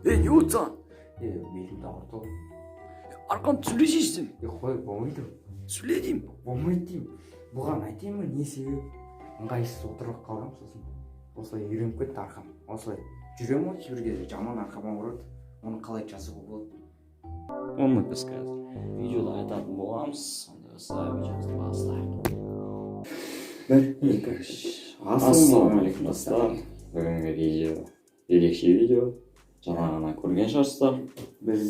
не болып саған? Белімді ауыртып. Арқамды сөйлесейсің. Қой, болмайды. Сөйле деймін. Болмайды деймін. Бұған айтайын ба, не себеп? Ыңғайсыз отырып қалғам, сосын осылай үйреніп кетті арқам. Осылай жүремін ғой, кейбір кезде жаман арқам ауырады. Оны қалай жазуға болады? Оны біз қазір видеода айтатын боламыз. Сонда осылай видеомызды бастайық. 1, 2, 3. Ассалаумағалейкум достар. Бүгінгі видео ерекше видео. Жаңа ғана көрген шығарсыздар. Біз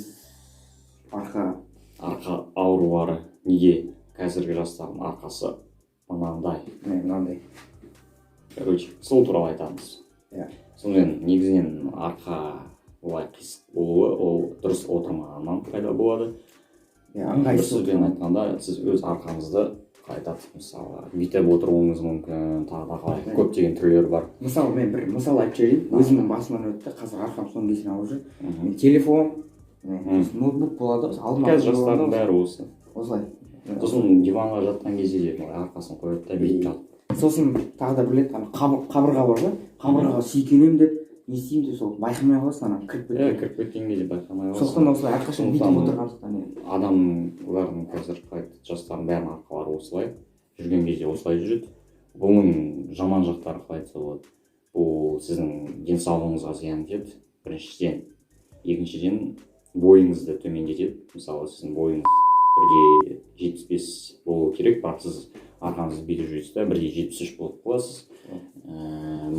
арқа аурулары неге қазіргі жастардың арқасы мынандай. Мынандай. Короче, сол туралы айтамыз. Сонымен негізінен арқа олай қисық болуы, ол дұрыс отырмағаннан пайда болады. Сөзбен айтқанда, сіз өз арқаңызды қайтады. Мысалы, бүйтіп отыруыңыз мүмкін, тағы да қалай көптеген түрлері бар. Мысалы, мен бір мысал айтып жіберейін. Өзімнің басымнан өтті, қазір арқам соның кесін ауырып жүр. Телефон, ноутбук болады, алдыма. Қазір жастардың бәрі осы. Осылай. Сосын диванға жатқан кезде де арқасын қойып та бүйтіп жатып. Сосын тағы да білет, қабырға бар ғой, қабырғаға сүйкенемін деп, не істеймін деп сол байқамай қаласың, ана кіріп кеткен кезде байқамай қаласың. Сондықтан осылай әрқашан бүйтіп отырғандықтан адамдардың қазір жастардың бәрінің арқалары осылай жүрген кезде осылай жүреді. Бұның жаман жақтары қалай айтса болады. Бұл сіздің денсаулығыңызға зиян тиеді, біріншіден. Екіншіден, бойыңызды төмендетеді. Мысалы, сіздің бойыңыз 1,75 болу керек, бірақ сіз арқаңызды бүйтіп жүресіз да 1,73 болып қаласыз.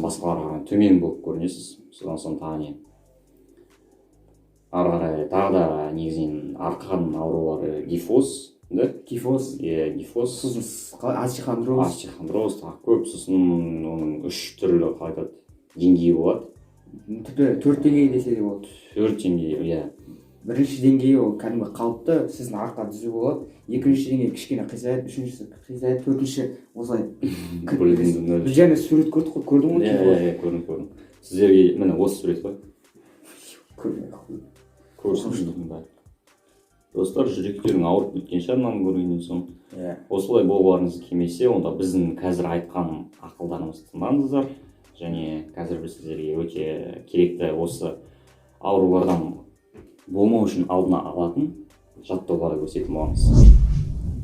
Басқаларға төмен болып көрінесіз. Содан соң тағы не? Ары қарай тағы да негізінен арқаның аурулары гифоз, да? Гифоз. Гифоз. Сосын остеохондроз. Остеохондроз тағы көп. Сосын оның 3 түрлі қайтады деңгейі болады. Тіпті 4 деңгей десе де болады. 4 деңгей, Бірінші деңгейі ол кәдімгі қалыпты, сіздің арқа түзу болады. Екінші деңгей кішкене қисаяды, үшіншісі қисаяды, төртінші осылай. Біз және сурет көрдік қой, көрдің ғой? Көрдім. Сіздерге міне осы сурет қой. Көрсін. Достар, жүректерің ауырып кеткен шығар мынаны көргеннен соң. Осылай болғыларыңыз келмесе, онда біздің қазір айтқан ақылдарымызды тыңдаңыздар. Және қазір біз сіздерге өте керекті осы аурулардан болмау үшін алдына алатын жаттығуларды көрсететін боламыз.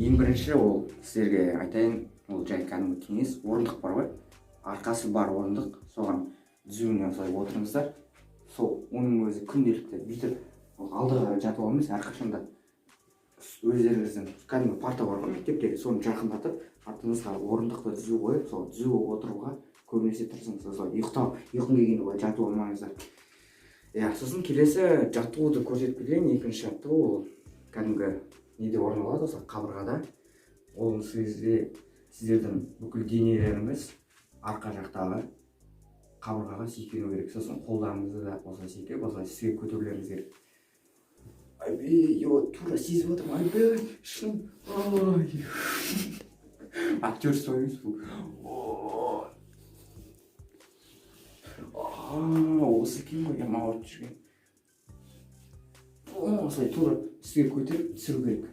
Ең бірінші ол сіздерге айтайын, ол жай кәдімгі кеңес, орындық бар ғой. Арқасы бар орындық, соған түзуіне осылай отырыңыздар. Сол оның өзі күнделікті бүйтіп алдыға жатып алмайсыз, әрқашанда өздеріңіздің кәдімгі парта бар ғой мектептегі, соны жақындатып, артыңызға орындықты түзу қойып, сол түзу отыруға көбінесе тырысыңыз. Осылай ұйқым келгенде олай жатып алмаңыздар. Сосын келесі жаттығуды көрсетіп кетейін. Екінші жаттығу ол кәдімгі неде орын алады, осы қабырғада. Ол сіздердің бүкіл денелеріңіз арқа жақтағы қабырғаға сүйкену керек. Сосын қолдарыңызды да осылай сүйкеп, осылай сізге көтерулеріңіз керек. Тура сезіп отырмын, шын. Актерство емес бұл. Осы екен ғой, ауырып жүрген. Осылай тура сізге көтеріп түсіру керек.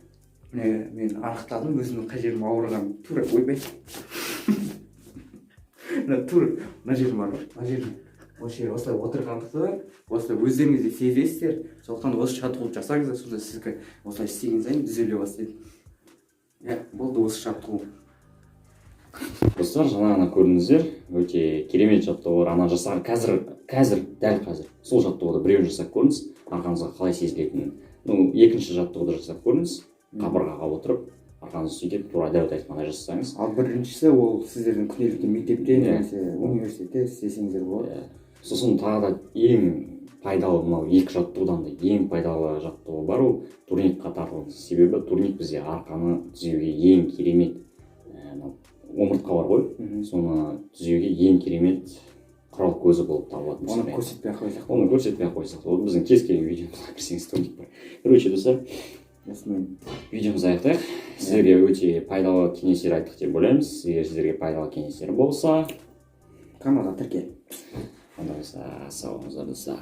Міне мен анықтадым, өзімнің қай жерім ауырғанын. Тура ойбай. Тура мына жерім бар ғой, мына жерім. Осы жер осылай отырғандықтан, осылай өздеріңіз де сезесіздер. Сондықтан осы жаттығуды жасаңыздар, сонда сізге осылай істеген сайын түзеле бастайды. Болды осы жаттығу. Достар, жаңа ғана көрдіңіздер, өте керемет жаттығулар. Ана жасаған дәл қазір сол жаттығуды біреуін жасап көріңіз, арқаңызға қалай сезілетінін. Екінші жаттығуды жасап көріңіз, қабырғаға отырып, арқаңызды сөйтіп тура дәл айтқандай жасасаңыз. Ал біріншісі ол сіздердің күнделікті мектепте немесе университетте істесеңіздер болады. Сосын тағы да ең пайдалы мынау екі жаттығудан да ең пайдалы жаттығу бар, ол турникқа тартылыңыз. Себебі турник бізге арқаны түзеуге ең керемет омыртқа бар ғой, соны түзеуге ең керемет құрал көзі болып табылады. Оны көрсетпей-ақ қойсақ. Оны көрсетпей-ақ қойсақ. Ол біздің кез келген видеомызға кірсеңіз турник бар. Короче, достар, видеомызды аяқтайық. Сіздерге өте пайдалы кеңестер айттық деп ойлаймыз. Егер сіздерге пайдалы кеңестер болса, каналға тіркел. онда сау болыңыздар достар.